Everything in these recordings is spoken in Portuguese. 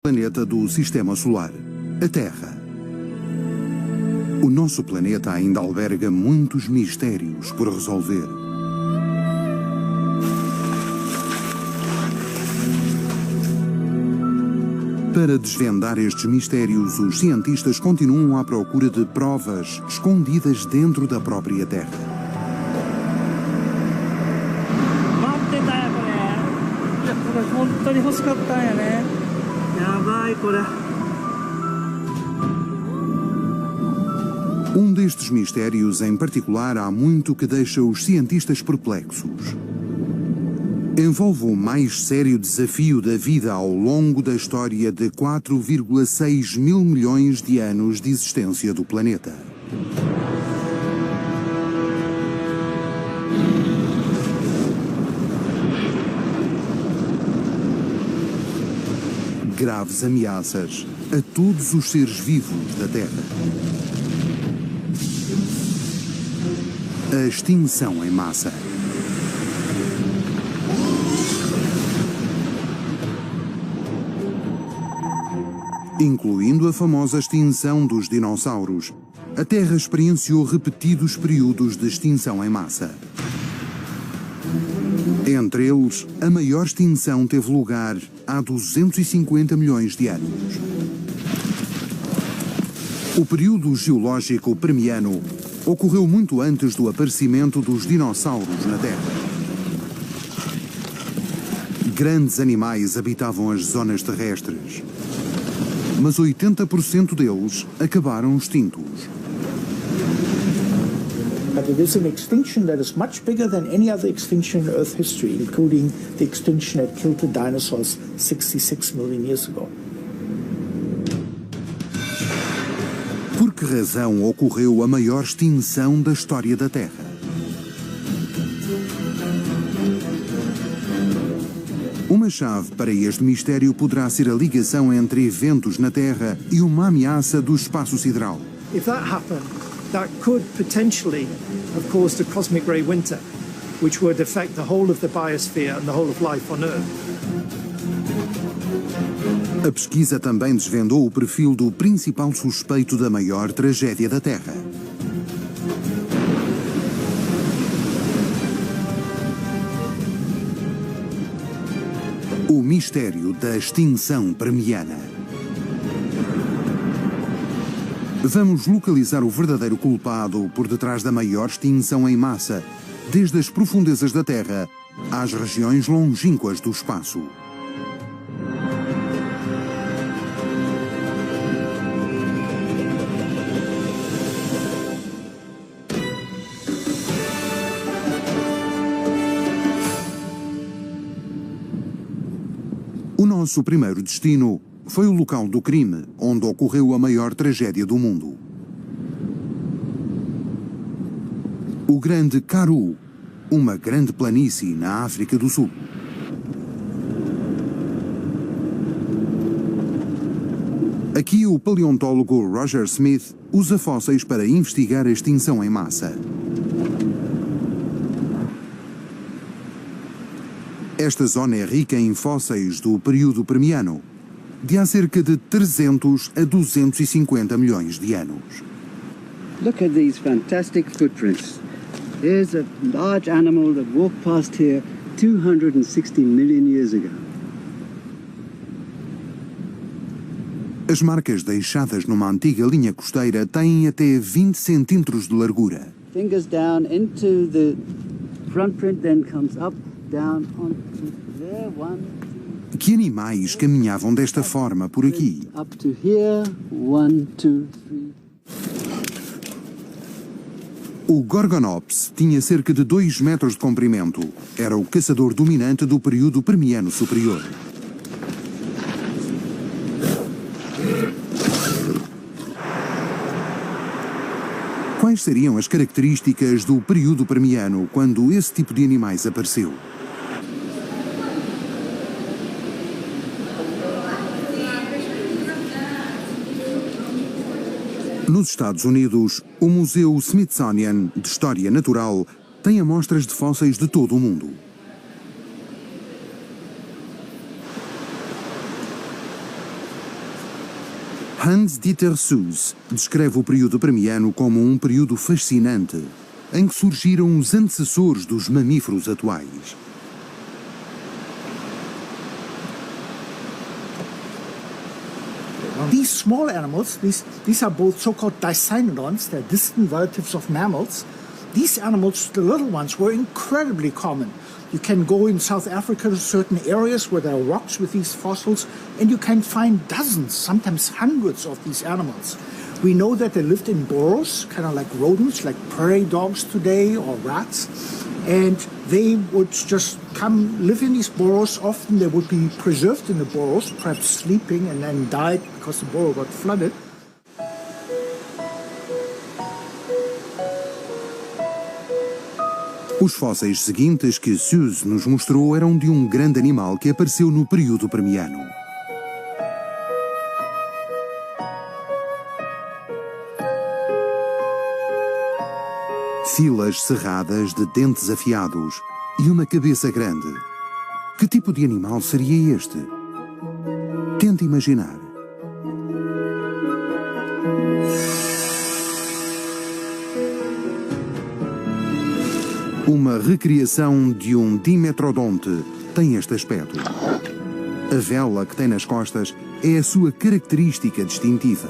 Planeta do Sistema Solar, a Terra. O nosso planeta ainda alberga muitos mistérios por resolver. Para desvendar estes mistérios, os cientistas continuam à procura de provas escondidas dentro da própria Terra. Um destes mistérios em particular há muito que deixa os cientistas perplexos. Envolve o mais sério desafio da vida ao longo da história de 4,6 mil milhões de anos de existência do planeta. Graves ameaças a todos os seres vivos da Terra. A extinção em massa. Incluindo a famosa extinção dos dinossauros, a Terra experienciou repetidos períodos de extinção em massa. Entre eles, a maior extinção teve lugar há 250 milhões de anos. O período geológico Permiano ocorreu muito antes do aparecimento dos dinossauros na Terra. Grandes animais habitavam as zonas terrestres, mas 80% deles acabaram extintos. But it is an extinction that is much bigger than any other extinction in Earth history, including the extinction that killed the dinosaurs 66 million years ago. Por que razão ocorreu a maior extinção da história da Terra? Uma chave para este mistério poderá ser a ligação entre eventos na Terra e uma ameaça do espaço sideral. If that happened, that could potentially have caused a cosmic ray winter, which would affect the whole of the biosphere and the whole of life on Earth. A pesquisa também desvendou o perfil do principal suspeito da maior tragédia da Terra. O mistério da extinção permiana. Vamos localizar o verdadeiro culpado por detrás da maior extinção em massa, desde as profundezas da Terra às regiões longínquas do espaço. O nosso primeiro destino foi o local do crime, onde ocorreu a maior tragédia do mundo. O Grande Karoo, uma grande planície na África do Sul. Aqui o paleontólogo Roger Smith usa fósseis para investigar a extinção em massa. Esta zona é rica em fósseis do período Permiano, de há cerca de 300 a 250 milhões de anos. Look at these fantastic footprints. Here's a large animal that walked past here 260 million years ago. As marcas deixadas numa antiga linha costeira têm até 20 centímetros de largura. Fingers down into the front print, then comes up, down onto there, one. Que animais caminhavam desta forma por aqui? Up to here, 1, 2, 3. O Gorgonops tinha cerca de 2 metros de comprimento. Era o caçador dominante do período Permiano superior. Quais seriam as características do período Permiano quando esse tipo de animais apareceu? Nos Estados Unidos, o Museu Smithsonian de História Natural tem amostras de fósseis de todo o mundo. Hans-Dieter Suess descreve o período Permiano como um período fascinante, em que surgiram os antecessores dos mamíferos atuais. These small animals, these are both so-called dicynodonts, they're distant relatives of mammals. These animals, the little ones, were incredibly common. You can go in South Africa to certain areas where there are rocks with these fossils, and you can find dozens, sometimes hundreds of these animals. We know that they lived in burrows, kind of like rodents, like prairie dogs today or rats. And they would just come live in these burrows. Often they would be preserved in the burrows, perhaps sleeping, and then died because the burrow got flooded. Os fósseis seguintes que Suess nos mostrou eram de um grande animal que apareceu no período Permiano. Filas cerradas de dentes afiados e uma cabeça grande. Que tipo de animal seria este? Tente imaginar. Uma recriação de um dimetrodonte tem este aspecto. A vela que tem nas costas é a sua característica distintiva.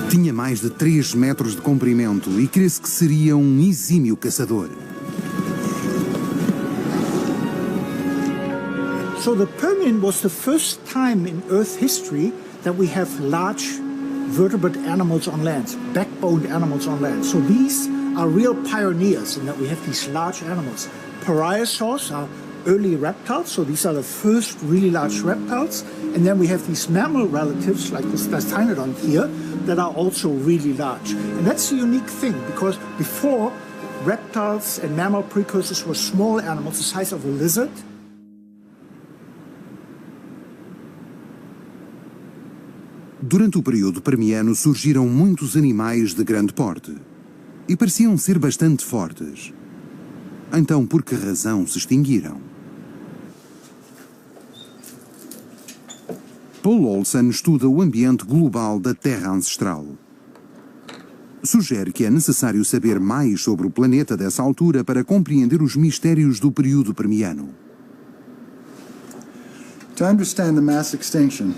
Tinha mais de 3 metros de comprimento e crê-se que seria um exímio caçador. So the Permian was the first time in Earth history that we have large vertebrate animals on land, backboned animals on land. So these are real pioneers in that we have these large animals. Pariasaurs are early reptiles, so these are the first really large reptiles. And then we have these mammal relatives like this Dicynodon here that are also really large. And that's a unique thing because before, reptiles and mammal precursors were small animals the size of a lizard. Durante o período Permiano surgiram muitos animais de grande porte e pareciam ser bastante fortes. Então, por que razão se extinguiram? Paul Olsen estuda o ambiente global da Terra ancestral. Sugere que é necessário saber mais sobre o planeta dessa altura para compreender os mistérios do período Permiano. To understand the mass extinction,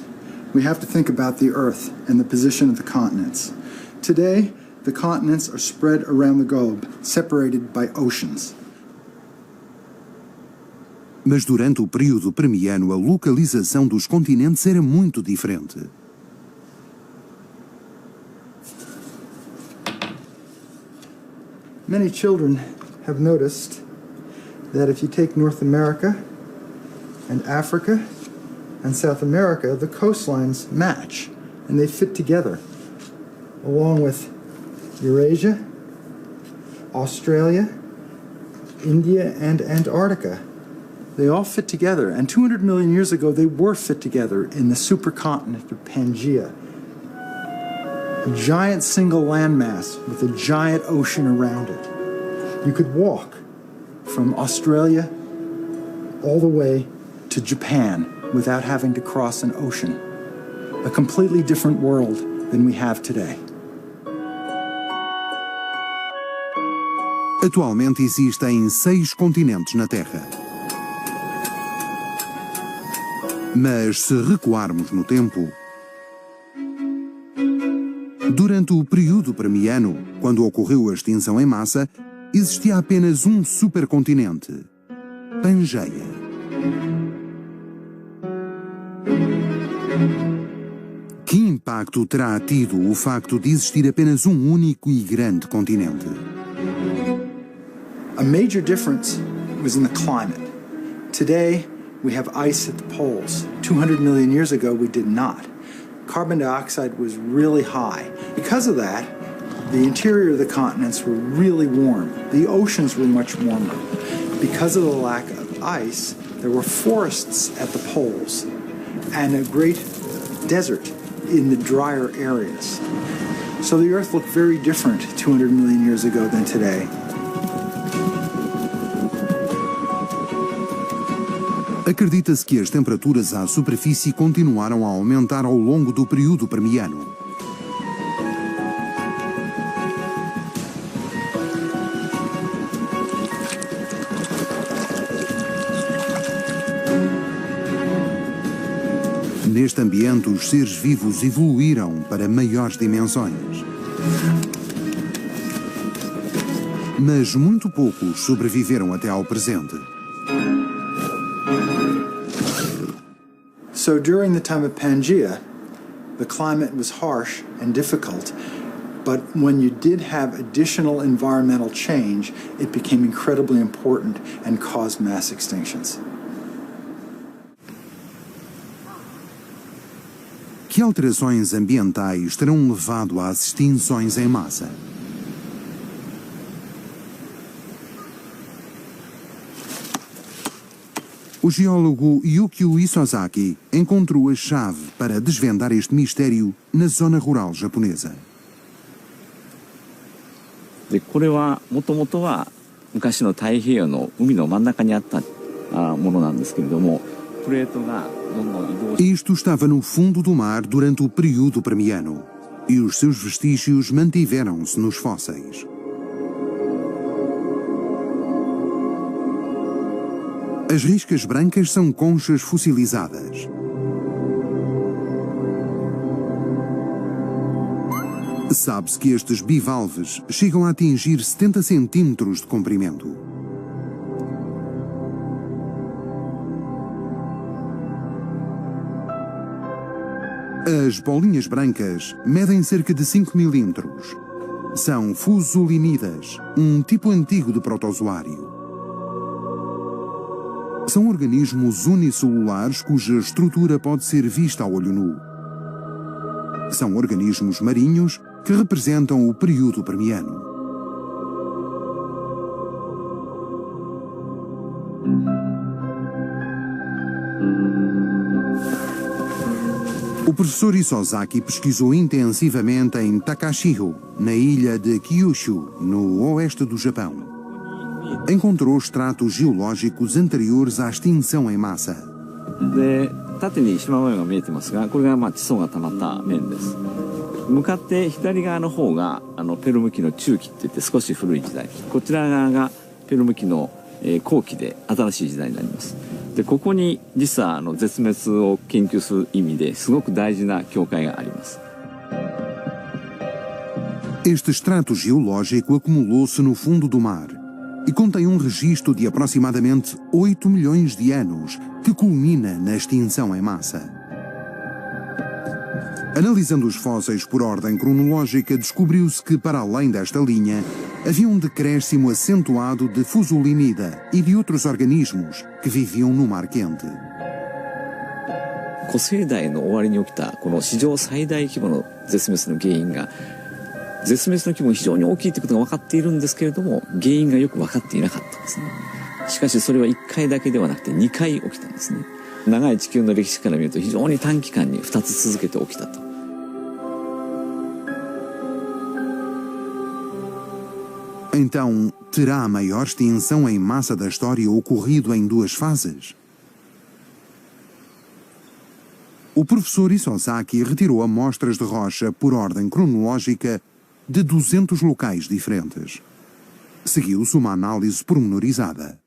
we have to think about the Earth and the position of the continents. Today, the continents are spread around the globe, separated by oceans. Mas durante o período Permiano, a localização dos continentes era muito diferente. Many children have noticed that if you take North America and Africa and South America, the coastlines match and they fit together, along with Eurasia, Australia, India, and Antarctica. They all fit together, and 200 million years ago they were fit together in the supercontinent of Pangaea. A giant single landmass with a giant ocean around it. You could walk from Australia all the way to Japan without having to cross an ocean. A completely different world than we have today. Atualmente existem 6 continentes na Terra. Mas se recuarmos no tempo, durante o período Permiano, quando ocorreu a extinção em massa, existia apenas um supercontinente, Pangeia. Que impacto terá tido o facto de existir apenas um único e grande continente? A major difference was in the climate. Today, we have ice at the poles. 200 million years ago, we did not. Carbon dioxide was really high. Because of that, the interior of the continents were really warm. The oceans were much warmer. Because of the lack of ice, there were forests at the poles and a great desert in the drier areas. So the Earth looked very different 200 million years ago than today. Acredita-se que as temperaturas à superfície continuaram a aumentar ao longo do período Permiano. Neste ambiente, os seres vivos evoluíram para maiores dimensões. Mas muito poucos sobreviveram até ao presente. So during the time of Pangaea, the climate was harsh and difficult, but when you did have additional environmental change, it became incredibly important and caused mass extinctions. Que alterações ambientais terão levado às extinções em massa? O geólogo Yukio Isozaki encontrou a chave para desvendar este mistério na zona rural japonesa. これはもともとは昔の太平洋の海の真ん中にあったものなんですけれども、プレートがどんどん移動して Isto estava no fundo do mar durante o período Permiano e os seus vestígios mantiveram-se nos fósseis. As riscas brancas são conchas fossilizadas. Sabe-se que estes bivalves chegam a atingir 70 centímetros de comprimento. As bolinhas brancas medem cerca de 5 milímetros. São fusulinidas, um tipo antigo de protozoário. São organismos unicelulares cuja estrutura pode ser vista ao olho nu. São organismos marinhos que representam o período Permiano. O professor Isozaki pesquisou intensivamente em Takashiro, na ilha de Kyushu, no oeste do Japão. Encontrou estratos geológicos anteriores à extinção em massa. で縦に縞模様が見えてますが、これが地層が溜まった面です。向かって左側の方がペルム紀の中期って言って少し古い時代、こちら側がペルム紀の後期で新しい時代になります。でここに実は絶滅を研究する意味ですごく大事な境界があります。 Este extrato geológico acumulou-se no fundo do mar e contém um registro de aproximadamente 8 milhões de anos que culmina na extinção em massa. Analisando os fósseis por ordem cronológica, descobriu-se que, para além desta linha, havia um decréscimo acentuado de fusulinida e de outros organismos que viviam no mar quente. 古生代の終わりに起きたこの史上最大規模の絶滅の原因が絶滅の規模が非常に大きいということが分かっているんですけれども、原因がよく分かっていなかったんですね。しかしそれは1回だけではなくて2回起きたんですね。長い地球の歴史から見ると非常に短期間に2つ続けて起きたと。 Então, terá a maior extinção em massa da história ocorrido em duas fases? O professor Isozaki retirou amostras de rocha por ordem cronológica de 200 locais diferentes. Seguiu-se uma análise pormenorizada.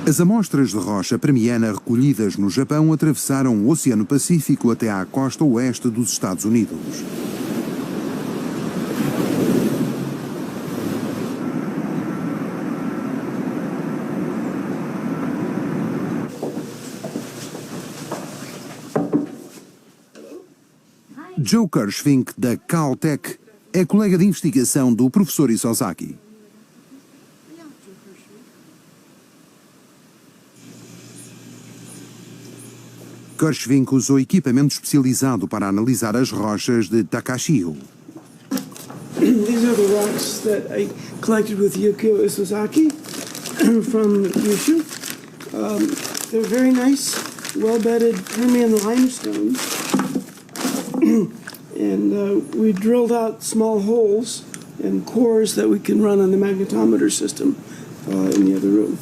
As amostras de rocha permiana recolhidas no Japão atravessaram o Oceano Pacífico até à costa oeste dos Estados Unidos. Joe Kirschvink, da Caltech, é colega de investigação do professor Isozaki. Kirschvink usou equipamento especializado para analisar as rochas de Takashio. These are the rocks that I collected with Yukio Isozaki from Kyushu. They're very nice, well-bedded Permian limestone. And we drilled out small holes and cores that we can run on the magnetometer system in the other room.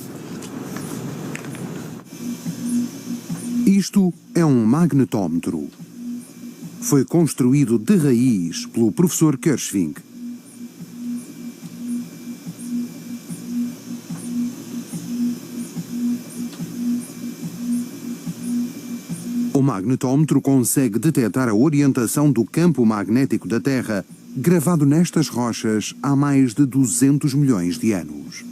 Isto é um magnetómetro. Foi construído de raiz pelo professor Kirschving. O magnetómetro consegue detectar a orientação do campo magnético da Terra, gravado nestas rochas há mais de 200 milhões de anos.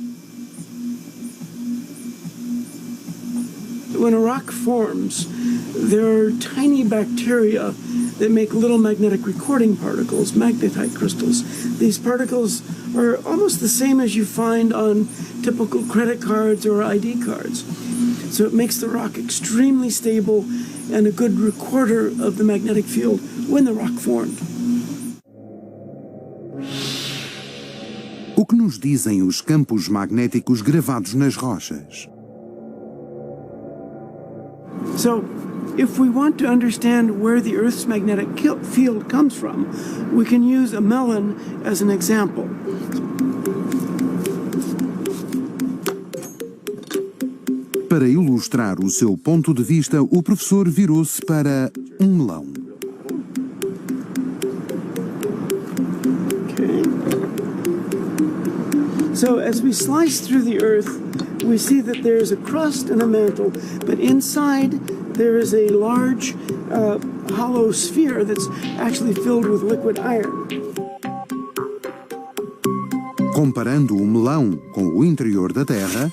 When a rock forms, there are tiny bacteria that make little magnetic recording particles, magnetite crystals. These particles are almost the same as you find on typical credit cards or ID cards. So it makes the rock extremely stable and a good recorder of the magnetic field when the rock formed. O que nos dizem os campos magnéticos gravados nas rochas? So, if we want to understand where the Earth's magnetic field comes from, we can use a melon as an example. Para ilustrar o seu ponto de vista, o professor virou-se para um melão. Okay. So, as we slice through the Earth, we see that there's a crust and a mantle, but inside there is a large hollow sphere that's actually filled with liquid iron. Comparando o melão com o interior da Terra,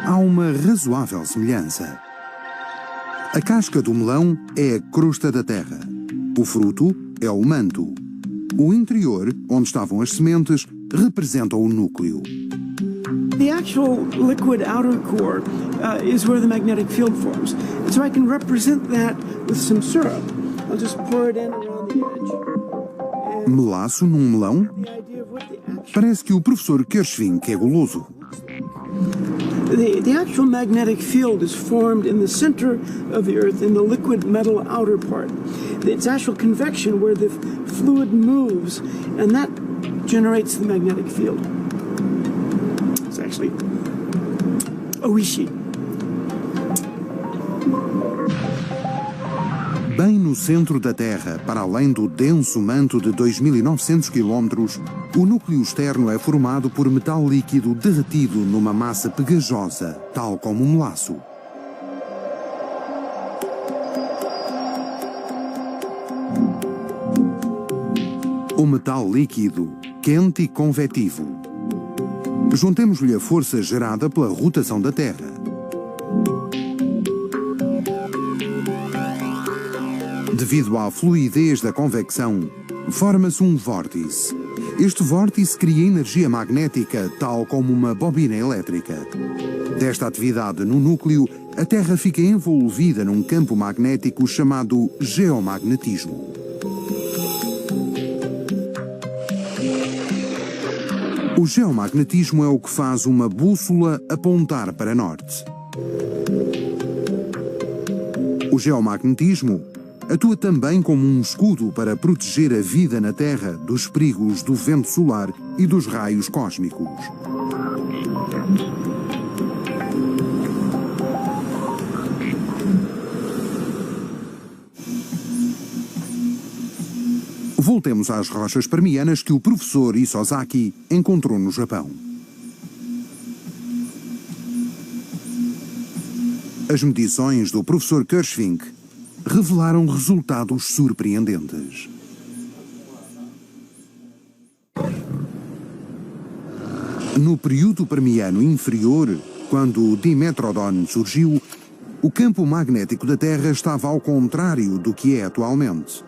há uma razoável semelhança. A casca do melão é a crosta da Terra. O fruto é o manto. O interior, onde estavam as sementes, representa o núcleo. The actual liquid outer core is where the magnetic field forms. And so I can represent that with some syrup. I'll just pour it in around the edge. Melaço num melão? The idea of what the actual... Parece que o professor Kirschving é goloso. The actual magnetic field is formed in the center of the Earth in the liquid metal outer part. It's actual convection where the fluid moves, and that generates the magnetic field. It's actually Oishi. Bem no centro da Terra, para além do denso manto de 2.900 km, o núcleo externo é formado por metal líquido derretido numa massa pegajosa, tal como um melaço. O metal líquido, quente e convectivo. Juntemos-lhe a força gerada pela rotação da Terra. Devido à fluidez da convecção, forma-se um vórtice. Este vórtice cria energia magnética, tal como uma bobina elétrica. Desta atividade no núcleo, a Terra fica envolvida num campo magnético chamado geomagnetismo. O geomagnetismo é o que faz uma bússola apontar para norte. O geomagnetismo atua também como um escudo para proteger a vida na Terra dos perigos do vento solar e dos raios cósmicos. Voltemos às rochas permianas que o professor Isozaki encontrou no Japão. As medições do professor Kirschving revelaram resultados surpreendentes. No período Permiano inferior, quando o Dimetrodon surgiu, o campo magnético da Terra estava ao contrário do que é atualmente.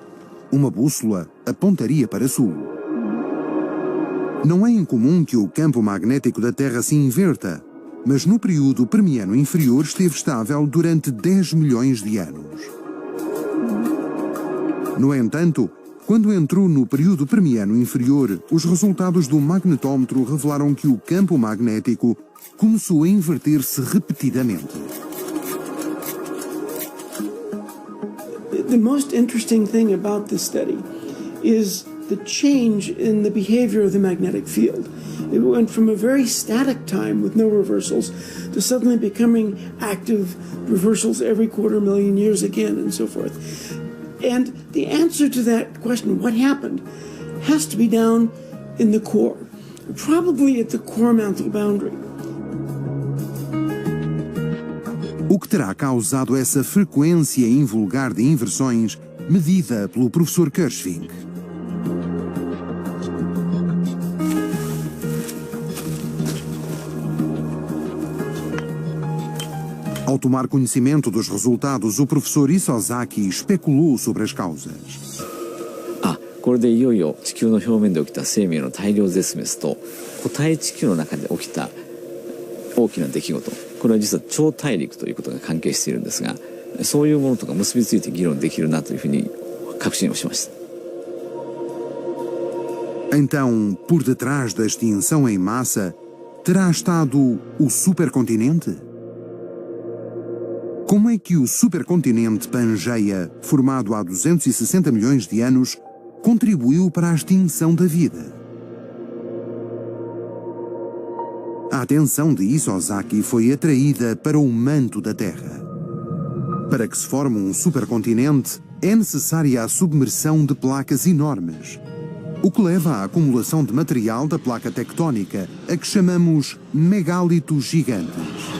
Uma bússola apontaria para sul. Não é incomum que o campo magnético da Terra se inverta, mas no período Permiano inferior esteve estável durante 10 milhões de anos. No entanto, quando entrou no período Permiano inferior, os resultados do magnetómetro revelaram que o campo magnético começou a inverter-se repetidamente. The most interesting thing about this study is the change in the behavior of the magnetic field. It went from a very static time with no reversals to suddenly becoming active reversals every 250,000 years again, and so forth. And the answer to that question, what happened, has to be down in the core, probably at the core mantle boundary. O que terá causado essa frequência invulgar de inversões medida pelo professor Kirschving? Ao tomar conhecimento dos resultados, o professor Isozaki especulou sobre as causas. これでいよいよ地球の表面で起きた生命の大量絶滅と固体地球の中で起きた大きな出来事、これは実は超大陸ということが関係しているんですが、そういうものとか結びついて議論できるなというふうに確信をしました。Então, por detrás da extinção em massa, terá estado o supercontinente? Como é que o supercontinente Pangeia, formado há 260 milhões de anos, contribuiu para a extinção da vida? A atenção de Isozaki foi atraída para o manto da Terra. Para que se forme um supercontinente, é necessária a submersão de placas enormes, o que leva à acumulação de material da placa tectónica, a que chamamos megálitos gigantes.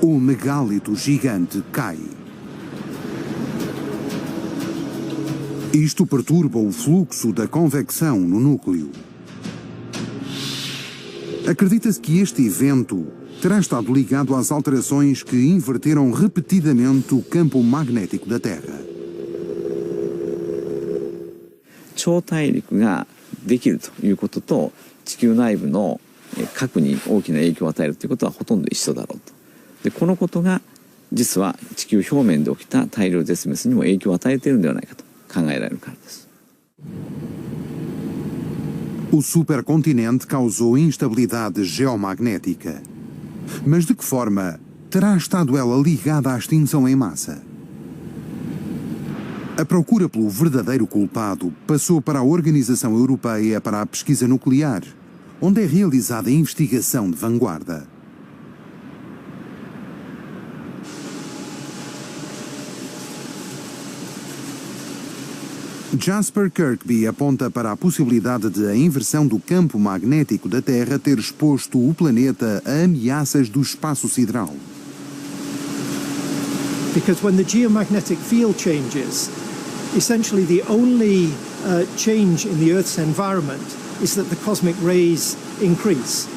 O megálito gigante cai. Isto perturba o fluxo da convecção no núcleo. Acredita-se que este evento terá estado ligado às alterações que inverteram repetidamente o campo magnético da Terra. 超大陸ができるということと地球内部の核に大きな影響を与えるということはほとんど一緒だろうと。でこのことが実は地球表面で起きた大量絶滅にも影響を与えているのではないかと考えられるからです。O supercontinente causou instabilidade geomagnética. Mas de que forma terá estado ela ligada à extinção em massa? A procura pelo verdadeiro culpado passou para a Organização Europeia para a Pesquisa Nuclear, onde é realizada a investigação de vanguarda. Jasper Kirkby aponta para a possibilidade de a inversão do campo magnético da Terra ter exposto o planeta a ameaças do espaço sideral. Because when the geomagnetic field changes, essentially the only change in the Earth's environment is that the cosmic rays increase.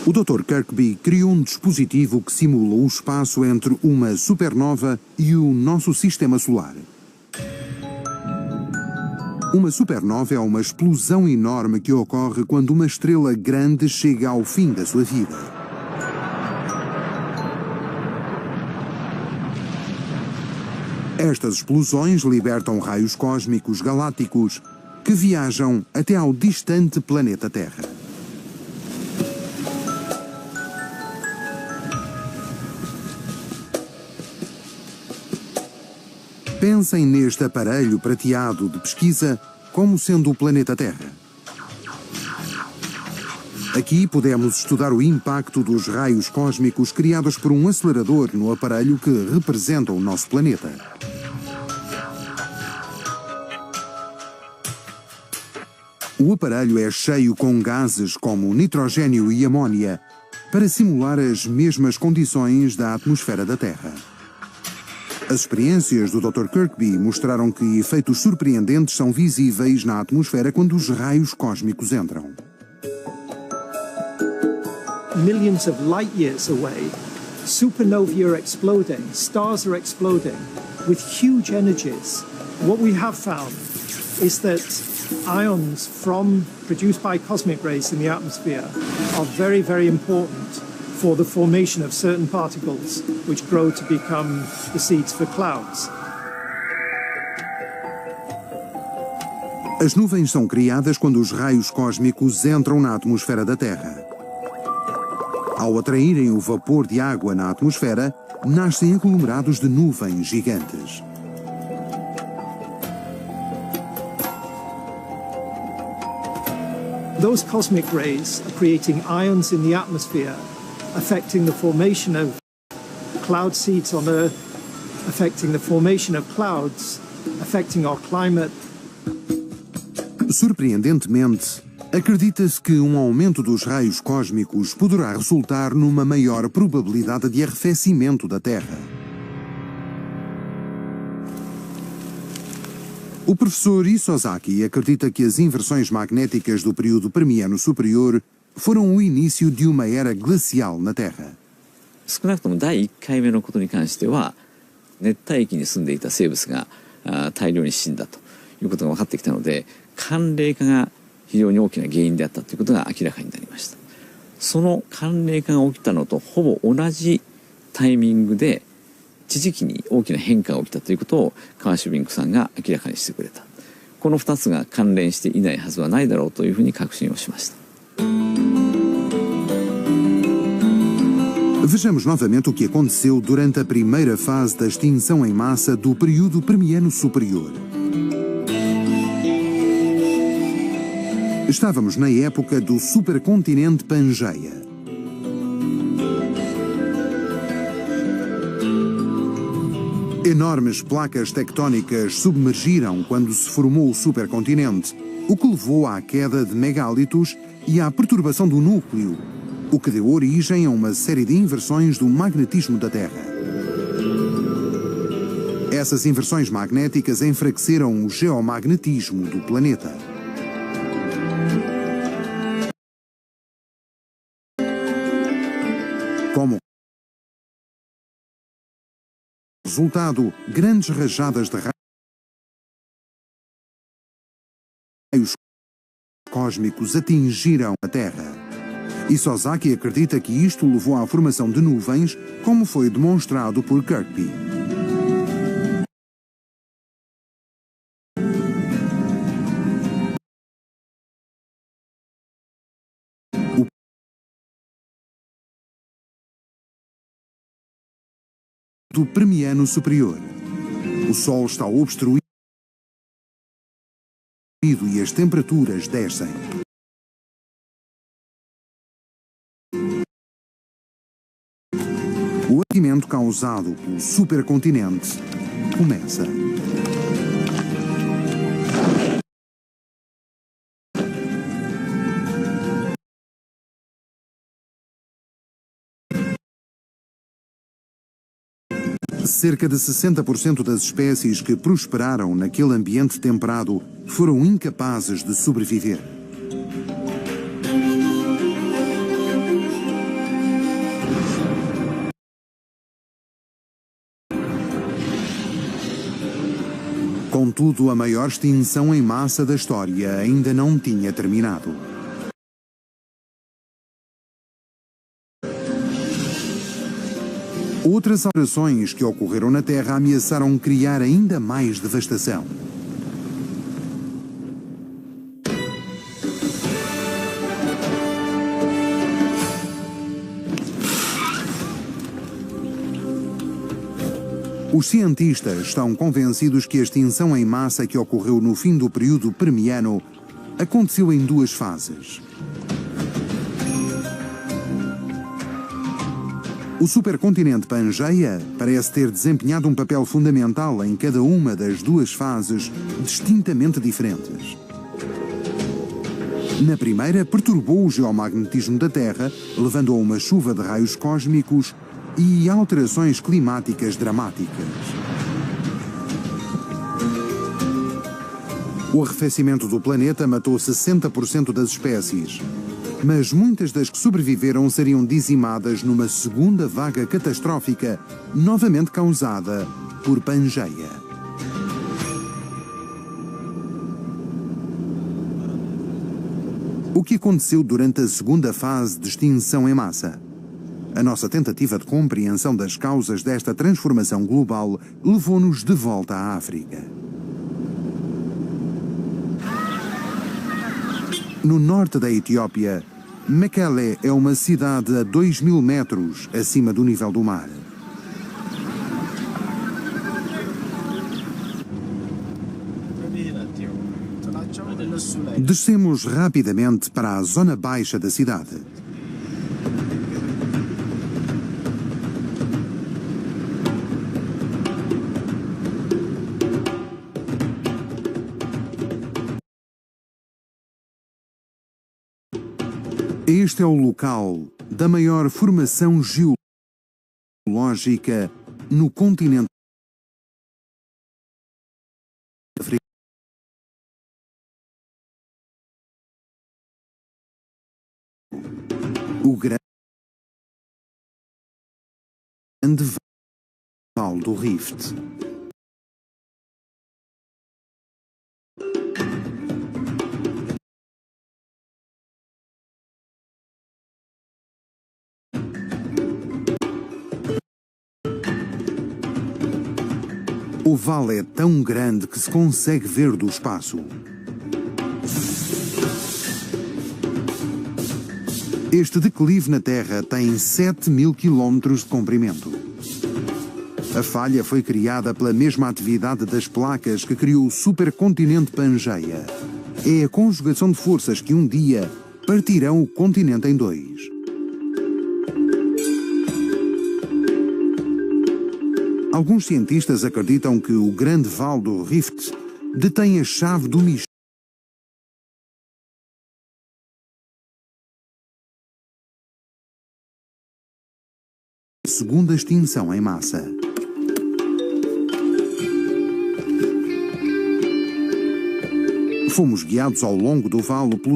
O Dr. Kirkby criou um dispositivo que simula o espaço entre uma supernova e o nosso sistema solar. Uma supernova é uma explosão enorme que ocorre quando uma estrela grande chega ao fim da sua vida. Estas explosões libertam raios cósmicos galácticos que viajam até ao distante planeta Terra. Pensem neste aparelho prateado de pesquisa como sendo o planeta Terra. Aqui podemos estudar o impacto dos raios cósmicos criados por um acelerador no aparelho que representa o nosso planeta. O aparelho é cheio com gases como nitrogênio e amônia para simular as mesmas condições da atmosfera da Terra. As experiências do Dr. Kirkby mostraram que efeitos surpreendentes são visíveis na atmosfera quando os raios cósmicos entram. Millions of light years away, supernovae are exploding, stars are exploding with huge energies. What we have found is that ions produced by cosmic rays in the atmosphere are very, very important for the formation of certain particles which grow to become the seeds for clouds. As nuvens são criadas quando os raios cósmicos entram na atmosfera da Terra. Ao atraírem o vapor de água na atmosfera, nascem aglomerados de nuvens gigantes. those cosmic rays are creating ions in the atmosphere, affecting the formation of cloud seeds on Earth, affecting the formation of clouds, affecting our climate. Surpreendentemente, acredita-se que um aumento dos raios cósmicos poderá resultar numa maior probabilidade de arrefecimento da Terra. O professor Isozaki acredita que as inversões magnéticas do período Permiano superior foram o início de uma era glacial na Terra. 少なくとも第1回目のことに関しては熱帯域に住んでいた生物が大量に死んだということが分かってきたので、寒冷化が非常に大きな原因であったということが明らかになりました。その寒冷化が起きたのとほぼ同じタイミングで地磁気に大きな変化が起きたということをカーシュビンクさんが明らかにしてくれた。この2つが関連していないはずはないだろうというふうに確信をしました。 Vejamos novamente o que aconteceu durante a primeira fase da extinção em massa do período Permiano superior. Estávamos na época do supercontinente Pangeia. Enormes placas tectónicas submergiram quando se formou o supercontinente, o que levou à queda de megálitos e à perturbação do núcleo, o que deu origem a uma série de inversões do magnetismo da Terra. Essas inversões magnéticas enfraqueceram o geomagnetismo do planeta. Como resultado, grandes rajadas de raios cósmicos atingiram a Terra. Isozaki acredita que isto levou à formação de nuvens, como foi demonstrado por Kirkby. Do Permiano superior. O Sol está obstruído e as temperaturas descem. O aquecimento causado pelo supercontinente começa. Cerca de 60% das espécies que prosperaram naquele ambiente temperado foram incapazes de sobreviver. Contudo, a maior extinção em massa da história ainda não tinha terminado. Outras alterações que ocorreram na Terra ameaçaram criar ainda mais devastação. Os cientistas estão convencidos que a extinção em massa que ocorreu no fim do período Permiano aconteceu em duas fases. O supercontinente Pangeia parece ter desempenhado um papel fundamental em cada uma das duas fases distintamente diferentes. Na primeira, perturbou o geomagnetismo da Terra, levando a uma chuva de raios cósmicos e alterações climáticas dramáticas. O arrefecimento do planeta matou 60% das espécies, mas muitas das que sobreviveram seriam dizimadas numa segunda vaga catastrófica, novamente causada por Pangeia. O que aconteceu durante a segunda fase de extinção em massa? A nossa tentativa de compreensão das causas desta transformação global levou-nos de volta à África. No norte da Etiópia, Mekele é uma cidade a 2.000 metros acima do nível do mar. Descemos rapidamente para a zona baixa da cidade. Este é o local da maior formação geológica no continente africano. O Grande Vale do Rift. O vale é tão grande que se consegue ver do espaço. Este declive na Terra tem 7.000 quilómetros de comprimento. A falha foi criada pela mesma atividade das placas que criou o supercontinente Pangeia. É a conjugação de forças que um dia partirão o continente em dois. Alguns cientistas acreditam que o Grande Vale do Rift detém a chave do mistério. Segunda extinção em massa. Fomos guiados ao longo do vale pelo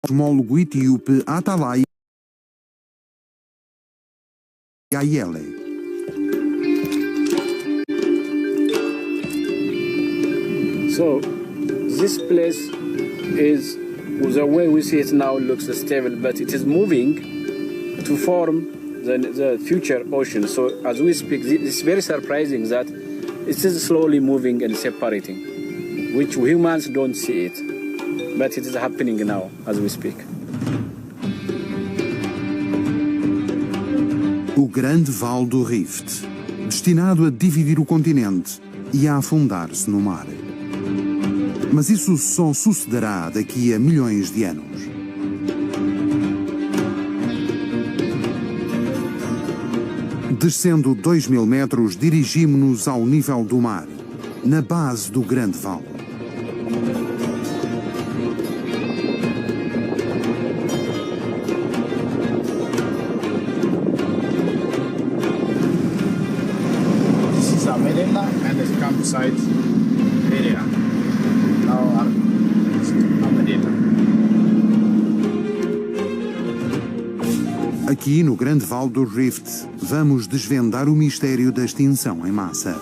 cosmólogo etíope Atalay Ayele. So, this place is, the way we see it now, looks stable, but it is moving to form the future ocean. So, as we speak, it's very surprising that it is slowly moving and separating, which humans don't see it, but it is happening now as we speak. O Grande Vale do Rift, destinado a dividir o continente e a afundar-se no mar. Mas isso só sucederá daqui a milhões de anos. Descendo 2.000 metros, dirigimos-nos ao nível do mar, na base do Grande Vale. And the campsite area. Now Amadeta. Aqui no Grande Vale do Rift, vamos desvendar o mistério da extinção em massa.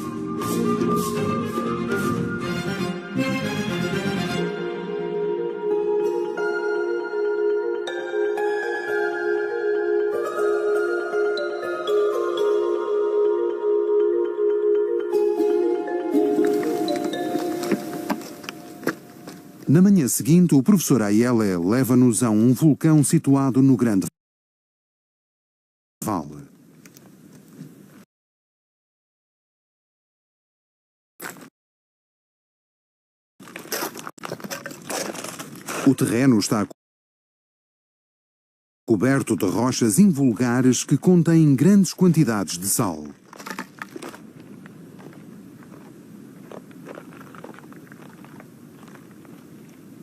Na manhã seguinte, o professor Ayele leva-nos a um vulcão situado no Grande Vale. O terreno está coberto de rochas invulgares que contêm grandes quantidades de sal.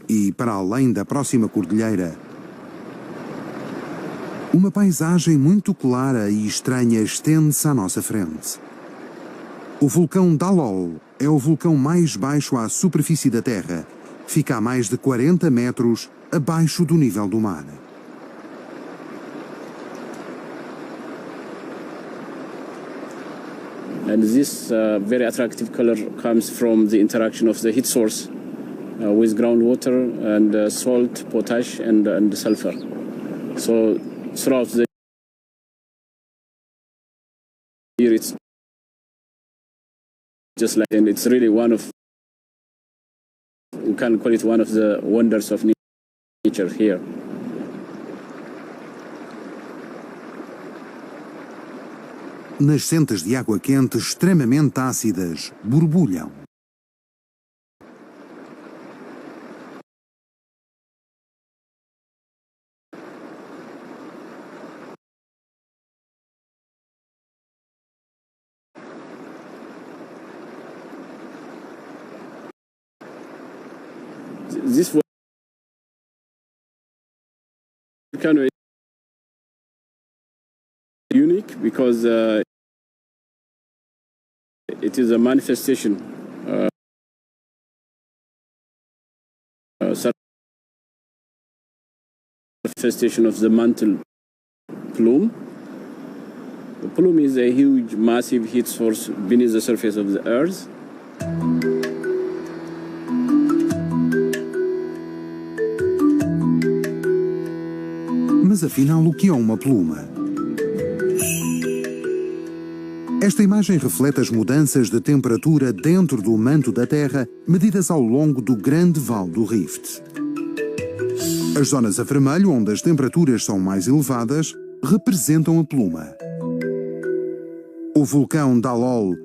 E, para além da próxima cordilheira, uma paisagem muito clara e estranha estende-se à nossa frente. O vulcão Dalol é o vulcão mais baixo à superfície da Terra. Fica a mais de 40 metros abaixo do nível do mar. And this very attractive color comes from the interaction of the heat source with groundwater and salt, potash and sulfur. So throughout the year it's just like, and it's really one of, we can call it one of the wonders of nature here. Nascentes de água quente extremamente ácidas borbulham. this volcano is unique because it is a manifestation manifestation of the mantle plume. The plume is a huge, massive heat source beneath the surface of the Earth. Mas afinal, o que é uma pluma? Esta imagem reflete as mudanças de temperatura dentro do manto da Terra, medidas ao longo do Grande Vale do Rift. As zonas a vermelho, onde as temperaturas são mais elevadas, representam a pluma. O vulcão Dalol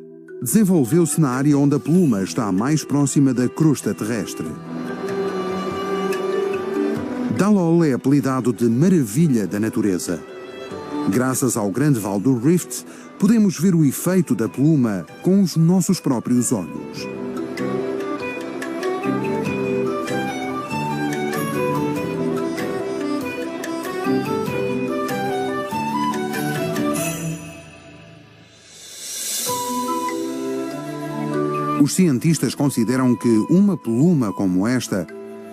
desenvolveu-se na área onde a pluma está mais próxima da crosta terrestre. Dalol é apelidado de maravilha da natureza. Graças ao Grande Vale do Rift, podemos ver o efeito da pluma com os nossos próprios olhos. Os cientistas consideram que uma pluma como esta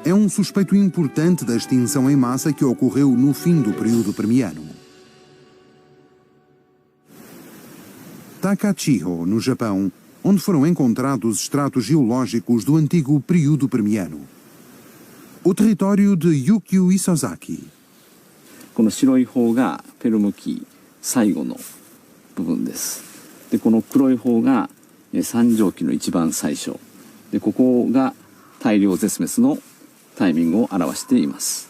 é um suspeito importante da extinção em massa que ocorreu no fim do período Permiano. Takachiho, no Japão, onde foram encontrados extratos geológicos do antigo período Permiano. O território de Yukio Isozaki. この白い方がペルム紀最後の部分です。で、この黒い方が三畳紀の一番最初。で、ここが大量絶滅のタイミングを表しています。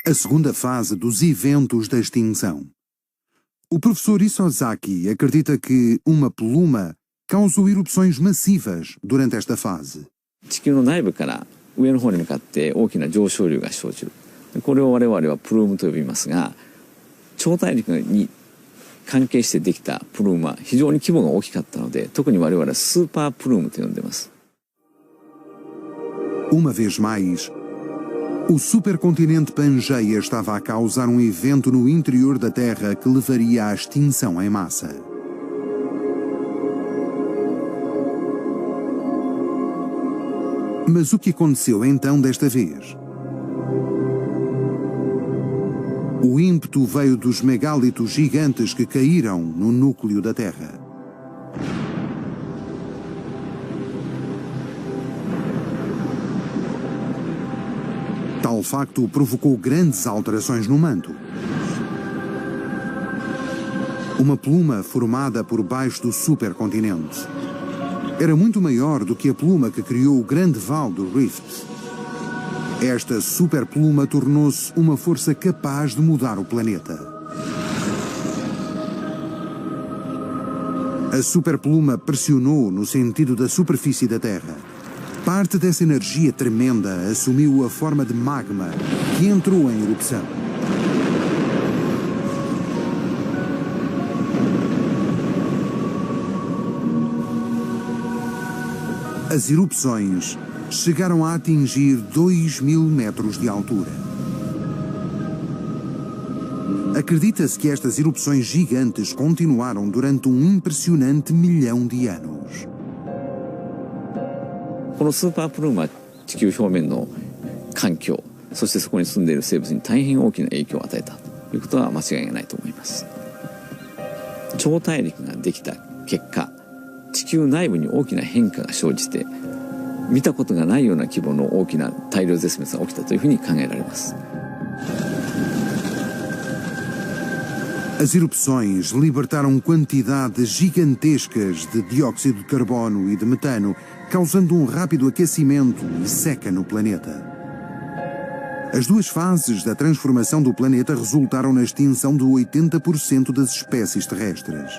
A segunda fase dos eventos da extinção. O professor Isozaki acredita que uma pluma causou erupções massivas durante esta fase. 地球の内部から上の方に向かって大きな上昇流が生じる。これを我々はプルームと呼びますが、超大陸に関係してできたプルームは非常に規模が大きかったので、特に我々はスーパープルームと呼んでいます。 Uma vez mais, o supercontinente Pangeia estava a causar um evento no interior da Terra que levaria à extinção em massa. Mas o que aconteceu então desta vez? O ímpeto veio dos megálitos gigantes que caíram no núcleo da Terra. Tal facto provocou grandes alterações no manto. Uma pluma formada por baixo do supercontinente. Era muito maior do que a pluma que criou o Grande Vale do Rift. Esta superpluma tornou-se uma força capaz de mudar o planeta. A superpluma pressionou no sentido da superfície da Terra. Parte dessa energia tremenda assumiu a forma de magma que entrou em erupção. As erupções chegaram a atingir 2.000 metros de altura. Acredita-se que estas erupções gigantes continuaram durante um impressionante 1.000.000 de anos. このスーパープルームは地球表面の環境、そしてそこに住んでいる生物に大変大きな影響を与えたということは間違いがないと思います。超大陸ができた結果、地球内部に大きな変化が生じて、見たことがないような規模の大きな大量絶滅が起きたというふうに考えられます。 As erupções libertaram quantidades gigantescas de dióxido de carbono e de metano, causando um rápido aquecimento e seca no planeta. As duas fases da transformação do planeta resultaram na extinção de 80% das espécies terrestres.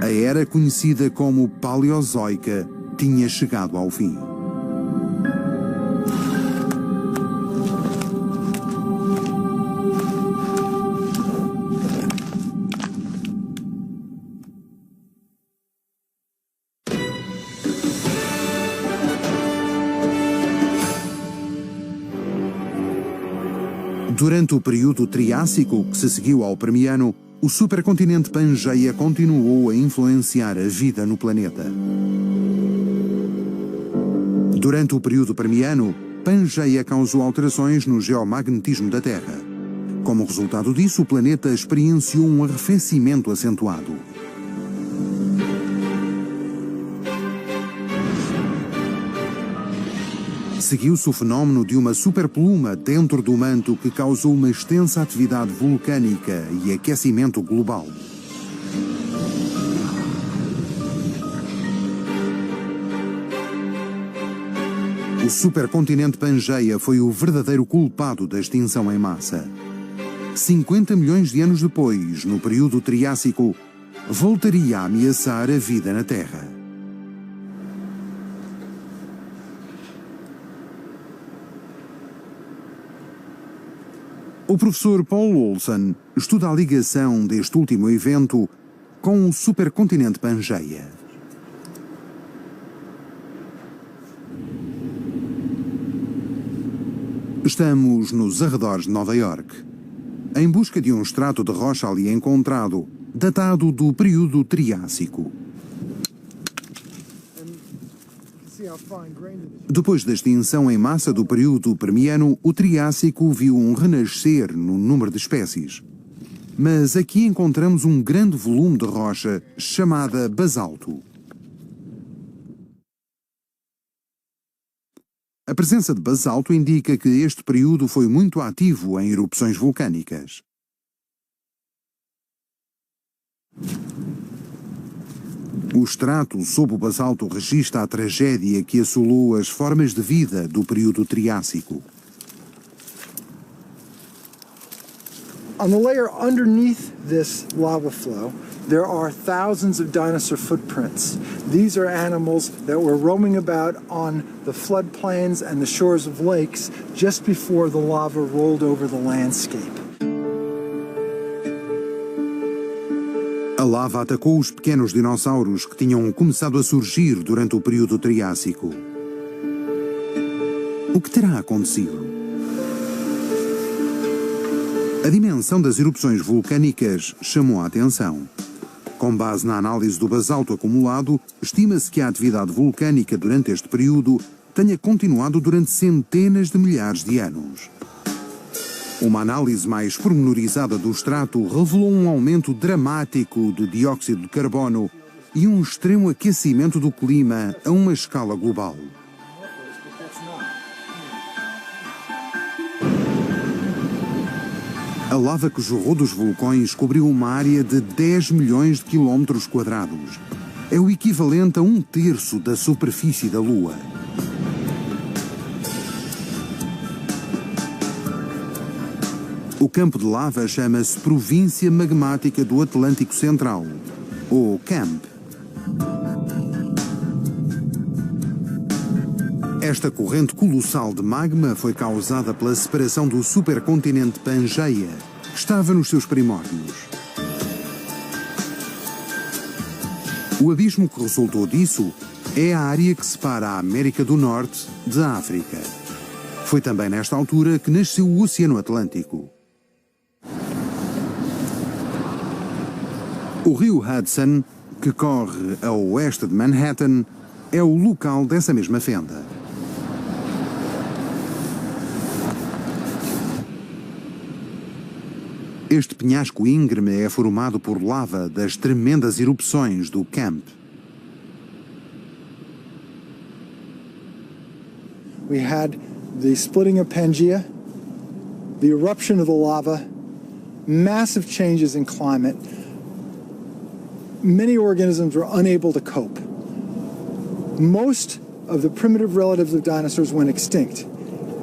A era conhecida como Paleozoica tinha chegado ao fim. Durante o período Triássico, que se seguiu ao Permiano, o supercontinente Pangeia continuou a influenciar a vida no planeta. Durante o período Permiano, Pangeia causou alterações no geomagnetismo da Terra. Como resultado disso, o planeta experienciou um arrefecimento acentuado. Seguiu-se o fenómeno de uma superpluma dentro do manto que causou uma extensa atividade vulcânica e aquecimento global. O supercontinente Pangeia foi o verdadeiro culpado da extinção em massa. 50 milhões de anos depois, no período Triássico, voltaria a ameaçar a vida na Terra. O professor Paul Olsen estuda a ligação deste último evento com o supercontinente Pangeia. Estamos nos arredores de Nova Iorque, em busca de um extrato de rocha ali encontrado, datado do período Triássico. Depois da extinção em massa do período Permiano, o Triássico viu um renascer no número de espécies. Mas aqui encontramos um grande volume de rocha chamada basalto. A presença de basalto indica que este período foi muito ativo em erupções vulcânicas. O extrato sob o basalto registra a tragédia que assolou as formas de vida do período Triássico. On the layer underneath this lava flow, there are thousands of dinosaur footprints. These are animals that were roaming about on the floodplains and the shores of lakes just before the lava rolled over the landscape. A lava atacou os pequenos dinossauros que tinham começado a surgir durante o período Triássico. O que terá acontecido? A dimensão das erupções vulcânicas chamou a atenção. Com base na análise do basalto acumulado, estima-se que a atividade vulcânica durante este período tenha continuado durante centenas de milhares de anos. Uma análise mais pormenorizada do extrato revelou um aumento dramático do dióxido de carbono e um extremo aquecimento do clima a uma escala global. A lava que jorrou dos vulcões cobriu uma área de 10 milhões de quilómetros quadrados. É o equivalente a 1/3 da superfície da Lua. O campo de lava chama-se Província Magmática do Atlântico Central, ou CAMP. Esta corrente colossal de magma foi causada pela separação do supercontinente Pangeia, que estava nos seus primórdios. O abismo que resultou disso é a área que separa a América do Norte da África. Foi também nesta altura que nasceu o Oceano Atlântico. O rio Hudson, que corre a oeste de Manhattan, é o local dessa mesma fenda. Este penhasco íngreme é formado por lava das tremendas erupções do CAMP. We had the splitting of Pangaea, the eruption of the lava, massive changes in climate. Many organisms were unable to cope. Most of the primitive relatives of dinosaurs went extinct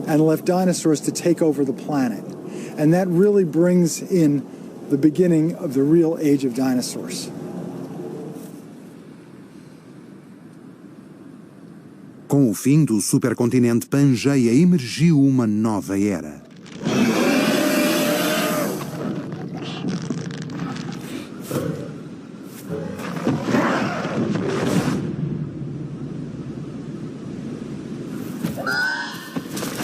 and left dinosaurs to take over the planet. And that really brings in the beginning of the real age of dinosaurs. Com o fim do supercontinente Pangeia emergiu uma nova era.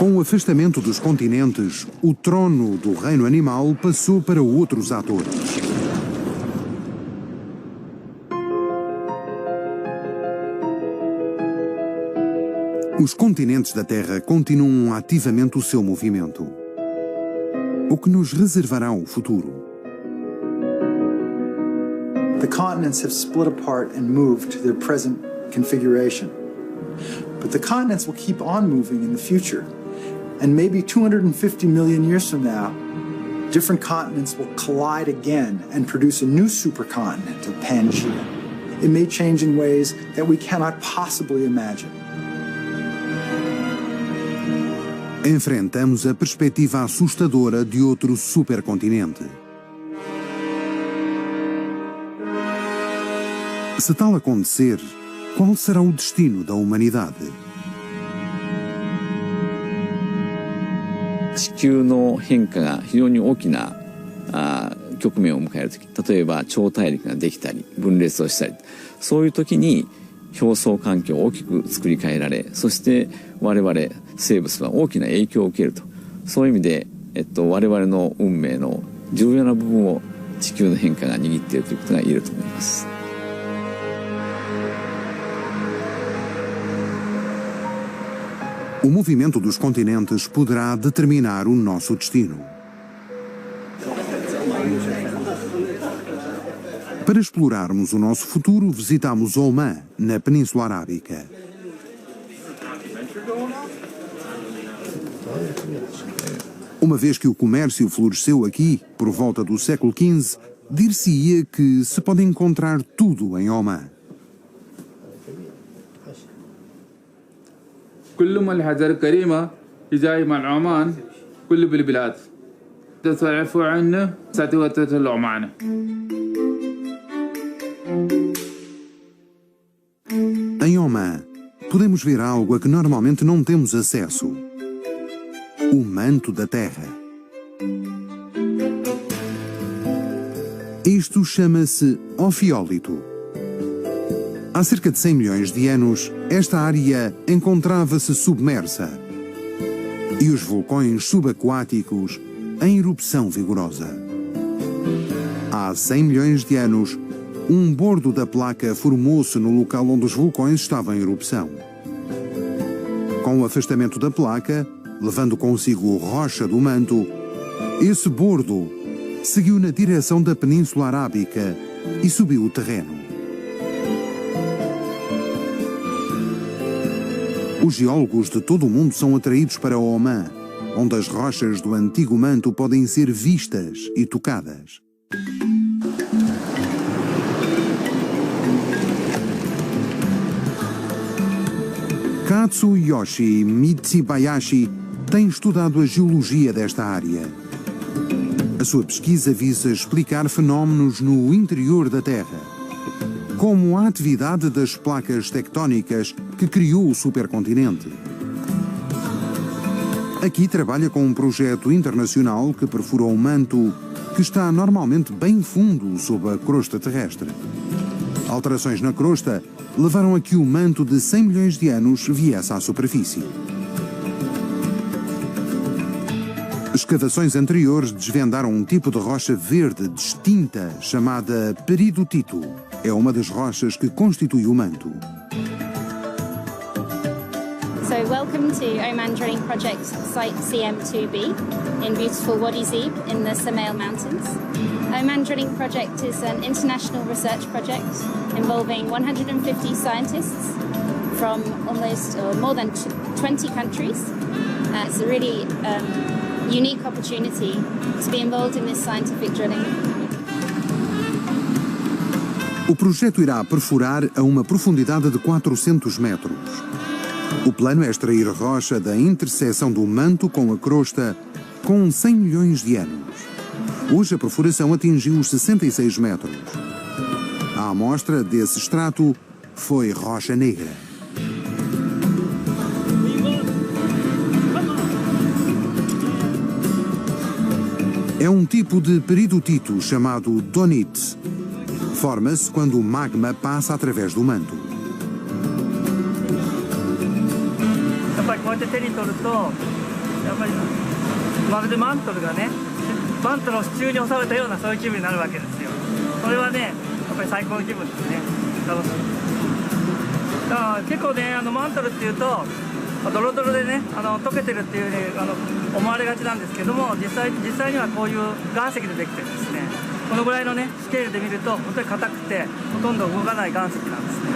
Com o afastamento dos continentes, o trono do reino animal passou para outros atores. Os continentes da Terra continuam ativamente o seu movimento, o que nos reservará o futuro. The continents have split apart and moved to their present configuration. But the continents will keep on moving in the future. And maybe 250 million years from now, different continents will collide again and produce a new supercontinent of Pangaea. It may change in ways that we cannot possibly imagine. Enfrentamos a perspectiva assustadora de outro supercontinente. Se tal acontecer, qual será o destino da humanidade? 地球の変化が非常に大きな局面を迎える時、例えば超大陸ができたり分裂をしたり、そういう時に表層環境を大きく作り変えられ、そして我々生物は大きな影響を受けると、そういう意味で、我々の運命の重要な部分を地球の変化が握っているということが言えると思います。O movimento dos continentes poderá determinar o nosso destino. Para explorarmos o nosso futuro, visitamos Oman, na Península Arábica. Uma vez que o comércio floresceu aqui, por volta do século XV, dir-se-ia que se pode encontrar tudo em Oman. كل ما الحجر الكريمة جاي مع عمان كل بالبلاد تعرفوا عنه ساتوات العمان. Em Oman, podemos ver algo a que normalmente não temos acesso: o manto da terra. Isto chama-se ofiólito. Há cerca de 100 milhões de anos, esta área encontrava-se submersa e os vulcões subaquáticos em erupção vigorosa. Há 100 milhões de anos, um bordo da placa formou-se no local onde os vulcões estavam em erupção. Com o afastamento da placa, levando consigo rocha do manto, esse bordo seguiu na direção da Península Arábica e subiu o terreno. Os geólogos de todo o mundo são atraídos para Oman, onde as rochas do antigo manto podem ser vistas e tocadas. Katsuyoshi Mitsubayashi tem estudado a geologia desta área. A sua pesquisa visa explicar fenómenos no interior da Terra, como a atividade das placas tectónicas que criou o supercontinente. Aqui trabalha com um projeto internacional que perfura um manto que está normalmente bem fundo sob a crosta terrestre. Alterações na crosta levaram a que o manto de 100 milhões de anos viesse à superfície. Escavações anteriores desvendaram um tipo de rocha verde distinta chamada peridotito. É uma das rochas que constitui o manto. So welcome to Oman Drilling Project Site CM2B in beautiful Wadi Zeeb in the Samail Mountains. Oman Drilling Project is an international research project involving 150 scientists from almost or more than 20 countries. It's a really unique opportunity to be involved in this scientific drilling. O projeto irá perfurar a uma profundidade de 400 metros. O plano é extrair rocha da interseção do manto com a crosta com 100 milhões de anos. Hoje a perfuração atingiu os 66 metros. A amostra desse extrato foi rocha negra. É um tipo de peridotito chamado donite. Forma-se quando o magma passa através do manto. やっぱりまるでマントルがねマントルを支柱に収めたようなそういう気分になるわけですよ。それはねやっぱり最高の気分ですね。楽しい。だから結構ねマントルっていうとドロドロでね溶けてるっていうふうに思われがちなんですけども、実際にはこういう岩石でできてるんですね。このぐらいのねスケールで見ると本当に硬くてほとんど動かない岩石なんですね。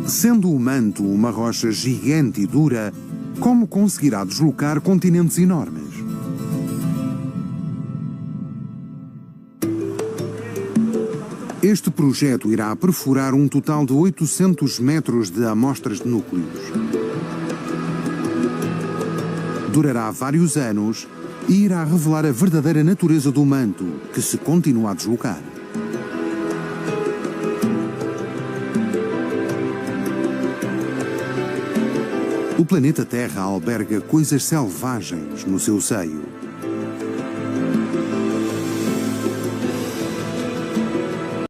Sendo o manto uma rocha gigante e dura, como conseguirá deslocar continentes enormes? Este projeto irá perfurar um total de 800 metros de amostras de núcleos. Durará vários anos e irá revelar a verdadeira natureza do manto, que se continua a deslocar. O planeta Terra alberga coisas selvagens no seu seio.